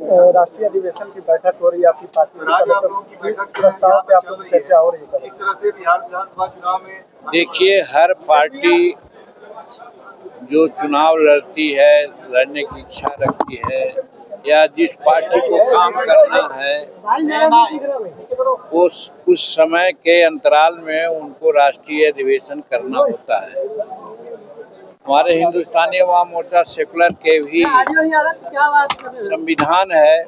राष्ट्रीय अधिवेशन की बैठक हो रही है आपकी पार्टी की, किस प्रस्ताव पे आप लोग की चर्चा हो रही है? इस तरह से बिहार विधानसभा चुनाव में देखिए, हर पार्टी जो चुनाव लड़ती है, लड़ने की इच्छा रखती है, या जिस पार्टी को काम करना है, उस समय के अंतराल में उनको राष्ट्रीय अधिवेशन करना होता है। हमारे हिंदुस्तानी अवाम मोर्चा सेकुलर के भी संविधान है,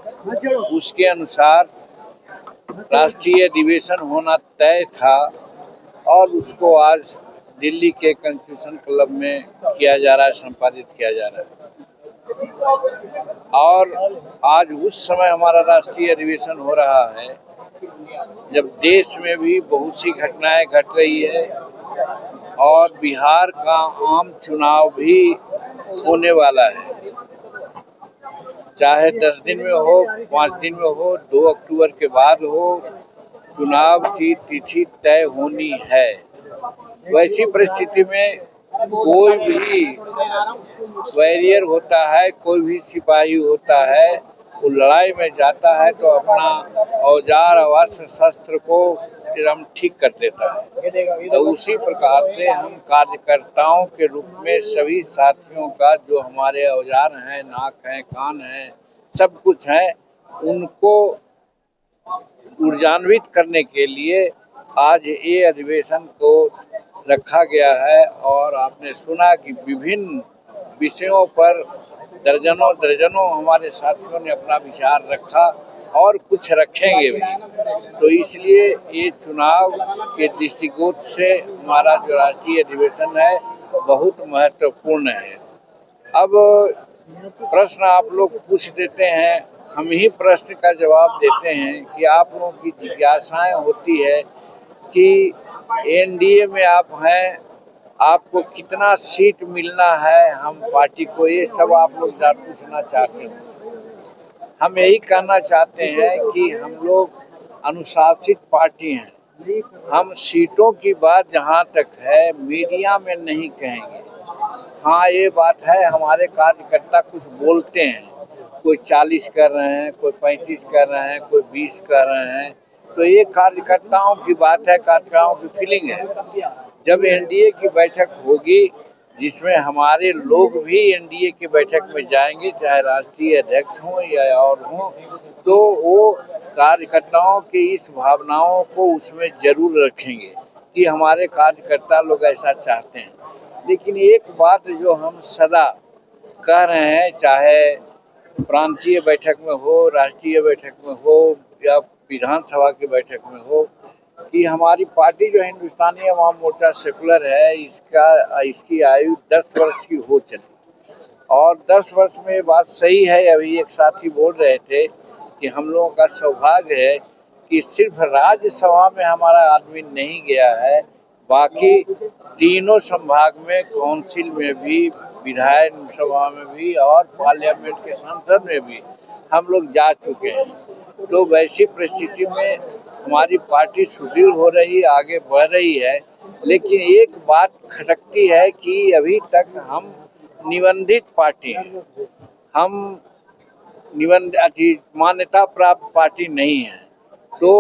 उसके अनुसार राष्ट्रीय अधिवेशन होना तय था और उसको आज दिल्ली के कॉन्स्टिट्यूशन क्लब में किया जा रहा है, संपादित किया जा रहा है। और आज उस समय हमारा राष्ट्रीय अधिवेशन हो रहा है जब देश में भी बहुत सी घटनाएं घट रही है और बिहार का आम चुनाव भी होने वाला है। चाहे 10 दिन में हो, 5 दिन में हो, 2 अक्टूबर के बाद हो, चुनाव की तिथि तय होनी है। वैसी परिस्थिति में कोई भी वॉरियर होता है, कोई भी सिपाही होता है, वो लड़ाई में जाता है तो अपना औजार अस्त्र शस्त्र को फिर हम ठीक कर देता है। तो उसी प्रकार से हम कार्यकर्ताओं के रूप में सभी साथियों का जो हमारे औजार हैं, नाक हैं, कान हैं, सब कुछ है, उनको ऊर्जान्वित करने के लिए आज ये अधिवेशन को रखा गया है। और आपने सुना कि विभिन्न विषयों पर दर्जनों दर्जनों हमारे साथियों ने अपना विचार रखा और कुछ रखेंगे भी। तो इसलिए ये चुनाव के दृष्टिकोण से हमारा जो राष्ट्रीय अधिवेशन है बहुत महत्वपूर्ण है। अब प्रश्न आप लोग पूछ देते हैं, हम ही प्रश्न का जवाब देते हैं कि आप लोगों की जिज्ञासाएं होती है कि एनडीए में आप हैं, आपको कितना सीट मिलना है हम पार्टी को, ये सब आप लोग पूछना चाहते हैं। हम यही कहना चाहते हैं कि हम लोग अनुशासित पार्टी हैं। हम सीटों की बात जहां तक है मीडिया में नहीं कहेंगे। हाँ, ये बात है, हमारे कार्यकर्ता कुछ बोलते हैं, कोई 40 कर रहे हैं, कोई 35 कर रहे हैं, कोई 20 कर रहे हैं। तो ये कार्यकर्ताओं की बात है, कार्यकर्ताओं की फीलिंग है। जब एनडीए की बैठक होगी जिसमें हमारे लोग भी एनडीए की बैठक में जाएंगे, चाहे राष्ट्रीय अध्यक्ष हों या और हों, तो वो कार्यकर्ताओं की इस भावनाओं को उसमें जरूर रखेंगे कि हमारे कार्यकर्ता लोग ऐसा चाहते हैं। लेकिन एक बात जो हम सदा कह रहे हैं, चाहे प्रांतीय बैठक में हो, राष्ट्रीय बैठक में हो या विधानसभा की बैठक में हो, कि हमारी पार्टी जो हिंदुस्तानी अवाम मोर्चा सेकुलर है, इसकी आयु 10 वर्ष की हो चली। और 10 वर्ष में ये बात सही है। अभी एक साथी बोल रहे थे कि हम लोगों का सौभाग्य है कि सिर्फ राज्यसभा में हमारा आदमी नहीं गया है, बाकी तीनों संभाग में, काउंसिल में भी, विधायन सभा में भी और पार्लियामेंट के संसद में भी हम लोग जा चुके हैं। तो वैसी परिस्थिति में हमारी पार्टी सुदृढ़ हो रही, आगे बढ़ रही है। लेकिन एक बात खटकती है कि अभी तक हम निबंधित पार्टी हैं, हम मान्यता प्राप्त पार्टी नहीं है। तो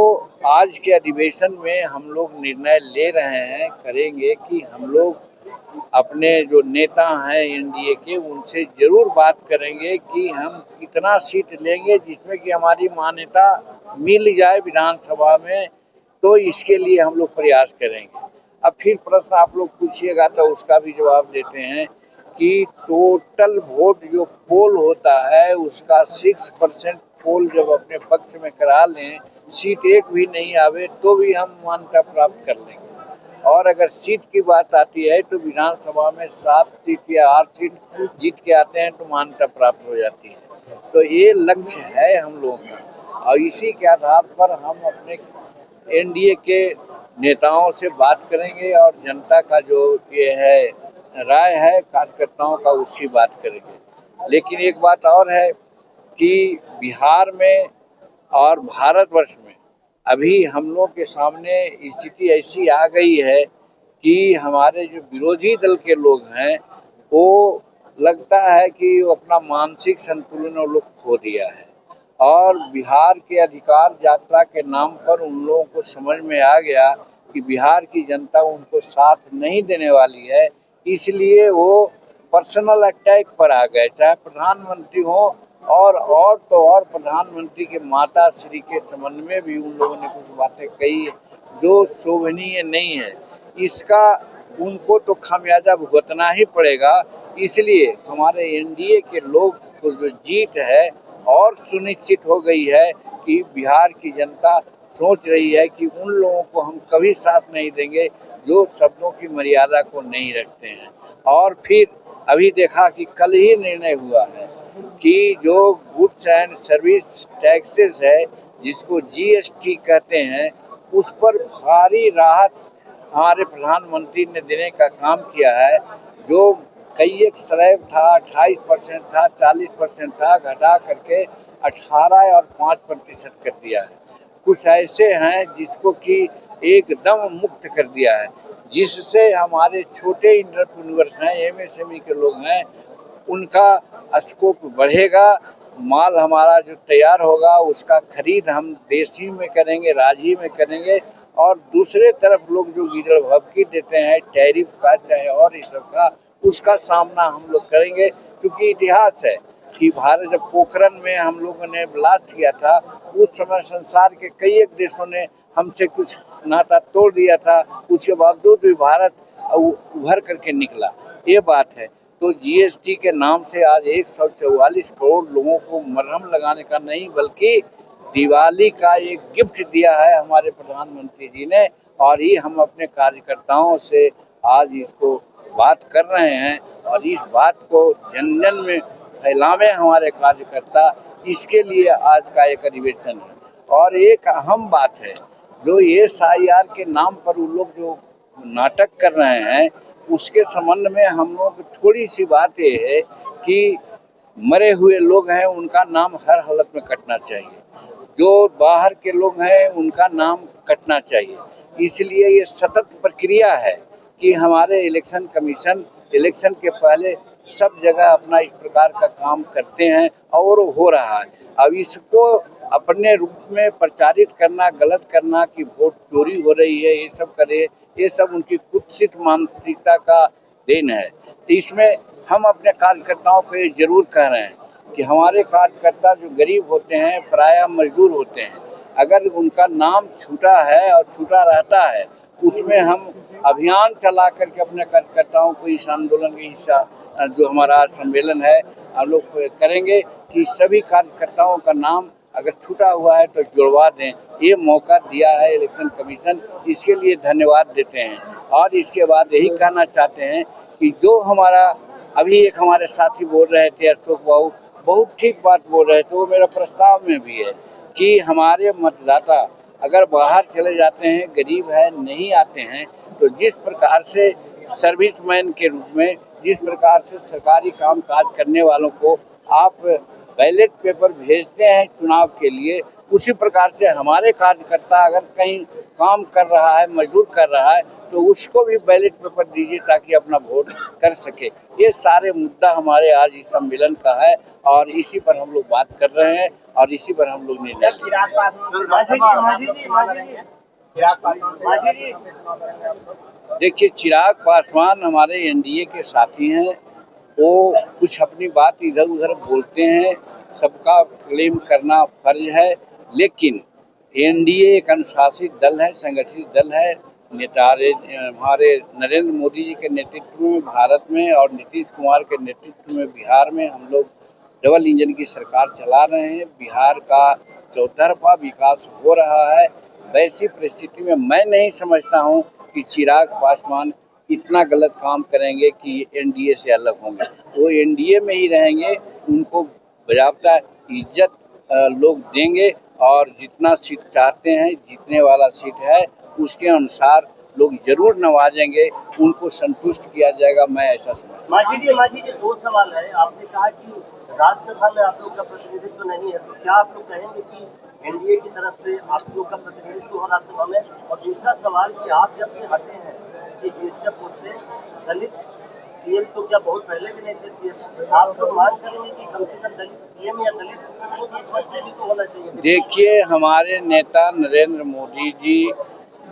आज के अधिवेशन में हम लोग निर्णय ले रहे हैं, करेंगे कि हम लोग अपने जो नेता हैं एनडीए के, उनसे जरूर बात करेंगे कि हम कितना सीट लेंगे जिसमें कि हमारी मान्यता मिल जाए विधानसभा में। तो इसके लिए हम लोग प्रयास करेंगे। अब फिर प्रश्न आप लोग पूछिएगा तो उसका भी जवाब देते हैं कि टोटल वोट जो पोल होता है उसका 6% पोल जब अपने पक्ष में करा लें, सीट एक भी नहीं आवे तो भी हम मान्यता प्राप्त कर लेंगे। और अगर सीट की बात आती है तो विधानसभा में 7 सीट या 8 सीट जीत के आते हैं तो मान्यता प्राप्त हो जाती है। तो ये लक्ष्य है हम लोगों का और इसी के आधार पर हम अपने एनडीए के नेताओं से बात करेंगे और जनता का जो ये है राय है कार्यकर्ताओं का, उसकी बात करेंगे। लेकिन एक बात और है कि बिहार में और भारतवर्ष में अभी हम लोग के सामने स्थिति ऐसी आ गई है कि हमारे जो विरोधी दल के लोग हैं वो लगता है कि वो अपना मानसिक संतुलन वो लोग खो दिया है और बिहार के अधिकार यात्रा के नाम पर उन लोगों को समझ में आ गया कि बिहार की जनता उनको साथ नहीं देने वाली है, इसलिए वो पर्सनल अटैक पर आ गए। चाहे प्रधानमंत्री हो और तो और प्रधानमंत्री के माता श्री के संबंध में भी उन लोगों ने कुछ बातें कही जो शोभनीय नहीं है। इसका उनको तो खामियाजा भुगतना ही पड़ेगा। इसलिए हमारे एनडीए के लोग को जो जीत है और सुनिश्चित हो गई है कि बिहार की जनता सोच रही है कि उन लोगों को हम कभी साथ नहीं देंगे जो शब्दों की मर्यादा को नहीं रखते हैं। और फिर अभी देखा कि कल ही निर्णय हुआ है कि जो गुड्स एंड सर्विस टैक्सेस है, जिसको जीएसटी कहते हैं, उस पर भारी राहत हमारे प्रधानमंत्री ने देने का काम किया है। जो कई एक स्लैब था 28% था, 40% था, घटा करके 18 और 5% कर दिया है। कुछ ऐसे हैं जिसको कि एकदम मुक्त कर दिया है, जिससे हमारे छोटे इंटरप्रेन्योर्स हैं, एमएसएमई के लोग हैं, उनका स्कोप बढ़ेगा। माल हमारा जो तैयार होगा उसका खरीद हम देशी में करेंगे, राज्य में करेंगे। और दूसरे तरफ लोग जो गिरल भभकी देते हैं टैरिफ का चाहे और इस सब का, उसका सामना हम लोग करेंगे। क्योंकि इतिहास है कि भारत जब पोखरण में हम लोगों ने ब्लास्ट किया था, उस समय संसार के कई एक देशों ने हमसे कुछ नाता तोड़ दिया था, उसके बावजूद भी भारत उभर करके निकला। ये बात है। तो जीएसटी के नाम से आज 144 करोड़ लोगों को मरहम लगाने का नहीं बल्कि दिवाली का एक गिफ्ट दिया है हमारे प्रधानमंत्री जी ने। और ये हम अपने कार्यकर्ताओं से आज इसको बात कर रहे हैं और इस बात को जन जन में फैलावे हमारे कार्यकर्ता, इसके लिए आज का एक अधिवेशन है। और एक अहम बात है, जो SIR के नाम पर वो लोग जो नाटक कर रहे हैं, उसके संबंध में हम लोग थोड़ी सी बात ये है कि मरे हुए लोग हैं उनका नाम हर हालत में कटना चाहिए, जो बाहर के लोग हैं उनका नाम कटना चाहिए। इसलिए ये सतत प्रक्रिया है कि हमारे इलेक्शन कमीशन इलेक्शन के पहले सब जगह अपना इस प्रकार का काम करते हैं और हो रहा है। अब इसको अपने रूप में प्रचारित करना, गलत करना कि वोट चोरी हो रही है, ये सब करे, ये सब उनकी कुत्सित मानसिकता का देन है। इसमें हम अपने कार्यकर्ताओं को ये जरूर कह रहे हैं कि हमारे कार्यकर्ता जो गरीब होते हैं, प्रायः मजदूर होते हैं, अगर उनका नाम छूटा है और छूटा रहता है, उसमें हम अभियान चला करके अपने कार्यकर्ताओं को इस आंदोलन के हिस्सा जो हमारा सम्मेलन है हम लोग करेंगे कि सभी कार्यकर्ताओं का नाम अगर छूटा हुआ है तो जुड़वा दें। ये मौका दिया है इलेक्शन कमीशन, इसके लिए धन्यवाद देते हैं। और इसके बाद यही कहना चाहते हैं कि जो हमारा अभी एक हमारे साथी बोल रहे थे, अशोक बाबू, बहुत ठीक बात बोल रहे थे, वो मेरा प्रस्ताव में भी है कि हमारे मतदाता अगर बाहर चले जाते हैं, गरीब है, नहीं आते हैं, तो जिस प्रकार से सर्विसमैन के रूप में, जिस प्रकार से सरकारी काम काज करने वालों को आप बैलेट पेपर भेजते हैं चुनाव के लिए, उसी प्रकार से हमारे कार्यकर्ता अगर कहीं काम कर रहा है, मजदूर कर रहा है, तो उसको भी बैलेट पेपर दीजिए ताकि अपना वोट कर सके। ये सारे मुद्दा हमारे आज इस सम्मेलन का है और इसी पर हम लोग बात कर रहे हैं और इसी पर हम लोग निर्णय। देखिए, चिराग पासवान हमारे एनडीए के साथी हैं। वो कुछ अपनी बात इधर उधर बोलते हैं, सबका क्लेम करना फर्ज है, लेकिन एनडीए एक अनुशासित दल है, संगठित दल है। हमारे नरेंद्र मोदी जी के नेतृत्व में भारत में और नीतीश कुमार के नेतृत्व में बिहार में हम लोग डबल इंजन की सरकार चला रहे हैं। बिहार का चौतरफा विकास हो रहा है। वैसी परिस्थिति में मैं नहीं समझता हूं कि चिराग पासवान इतना गलत काम करेंगे कि एनडीए से अलग होंगे। वो एनडीए में ही रहेंगे, उनको बजाबता इज्जत लोग देंगे और जितना सीट चाहते हैं, जीतने वाला सीट है, उसके अनुसार लोग जरूर नवाजेंगे, उनको संतुष्ट किया जाएगा। मैं ऐसा समझता हूं। मांझी जी 2 सवाल है। आपने कहा कि राज्यसभा में आप लोग का प्रतिनिधित्व नहीं है, तो क्या आप लोग कहेंगे कि एनडीए की तरफ से आप लोग का प्रतिनिधित्व हो राज्यसभा में? और दूसरा सवाल कि आप जब से हटे हैं चीफ मिनिस्टर पोस्ट से, दलित सीएम तो क्या बहुत पहले के नहीं थे सीएम? आप लोग मांग करेंगे कि कम से कम दलित सीएम या दलित मुख्यमंत्री भी तो होना चाहिए? देखिए, हमारे नेता नरेंद्र मोदी जी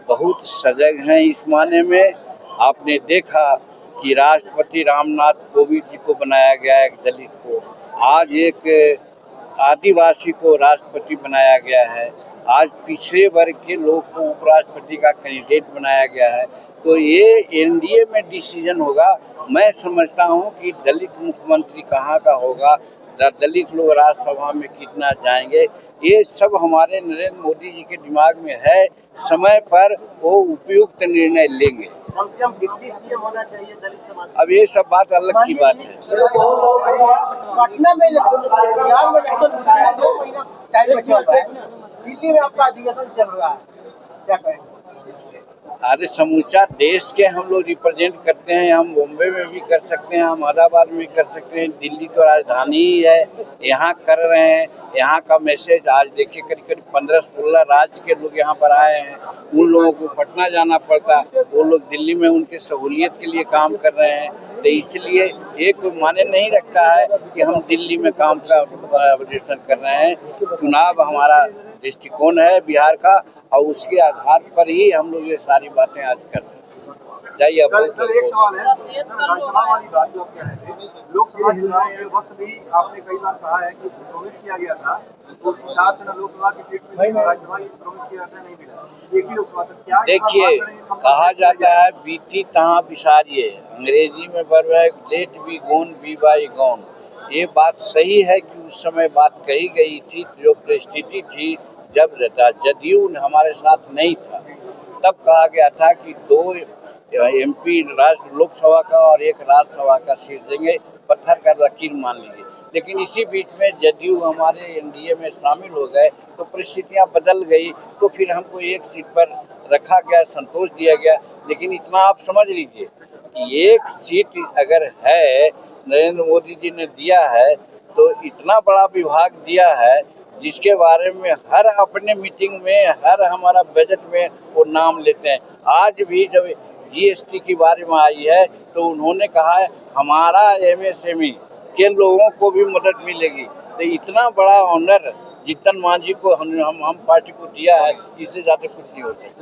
बहुत सजग हैं इस माने में। आपने देखा कि राष्ट्रपति रामनाथ कोविंद जी को बनाया गया, एक दलित को। आज एक आदिवासी को राष्ट्रपति बनाया गया है। आज पिछड़े वर्ग के लोग को उपराष्ट्रपति का कैंडिडेट बनाया गया है। तो ये एनडीए में डिसीजन होगा। मैं समझता हूँ कि दलित मुख्यमंत्री कहाँ का होगा, दलित लोग राज्यसभा में कितना जाएंगे, ये सब हमारे नरेंद्र मोदी जी के दिमाग में है। समय पर वो उपयुक्त निर्णय लेंगे। कम से कम डिप्टी सीएम होना चाहिए दलित समाज। अब ये सब बात अलग की बात है। पटना में बिहार में इलेक्शन 2 महीना टाइम बचा हुआ है, दिल्ली में आपका अधिवेशन चल रहा है, क्या कहें? अरे समूचा देश के हम लोग रिप्रेजेंट करते हैं। हम बॉम्बे में भी कर सकते हैं, हम अहमदाबाद में भी कर सकते हैं। दिल्ली तो राजधानी ही है, यहाँ कर रहे हैं। यहाँ का मैसेज आज देखिए, करीब करीब 15-16 राज्य के लोग यहाँ पर आए हैं। उन लोगों को पटना जाना पड़ता, वो लोग दिल्ली में उनके सहूलियत के लिए काम कर रहे हैं। तो इसलिए एक माने नहीं रखता है कि हम दिल्ली में काम का प्रदर्शन कर रहे हैं। चुनाव हमारा दृष्टिकोण है बिहार का, और उसके आधार पर ही हम लोग ये सारी बातें आज कर रहे हैं। जाइए। सर एक सवाल है, राज्यसभा वाली बात जो आप कह रहे थे, लोकसभा चुनाव के वक्त भी आपने कई बार कहा है कि प्रॉमिस किया गया था, तो उस हिसाब से ना लोकसभा की सीट में राज्यसभा की प्रॉमिस किया जाता है, नहीं मिला। एक ही लोकसभा तक क्या देखिए, कहा जाता है बीती तहाँ बिसारिये, अंग्रेजी में वर्ब है let be gone be bygone. ये बात सही है कि उस समय बात कही गई थी, जो परिस्थिति थी जब जदयू हमारे साथ नहीं था, तब कहा गया था कि 2 एमपी लोकसभा का और 1 राज्यसभा का सीट देंगे, पत्थर का लकीर मान लीजिए। लेकिन इसी बीच में जदयू हमारे एनडीए में शामिल हो गए, तो परिस्थितियां बदल गई, तो फिर हमको 1 सीट पर रखा गया, संतोष दिया गया। लेकिन इतना आप समझ लीजिए कि 1 सीट अगर है, नरेंद्र मोदी जी ने दिया है, तो इतना बड़ा विभाग दिया है जिसके बारे में हर अपने मीटिंग में, हर हमारा बजट में वो नाम लेते हैं। आज भी जब जीएसटी के बारे में आई है, तो उन्होंने कहा है हमारा एमएसएमई के लोगों को भी मदद मिलेगी। तो इतना बड़ा ऑनर जीतन मांझी को हम पार्टी को दिया है, इससे ज़्यादा कुछ नहीं हो सकता।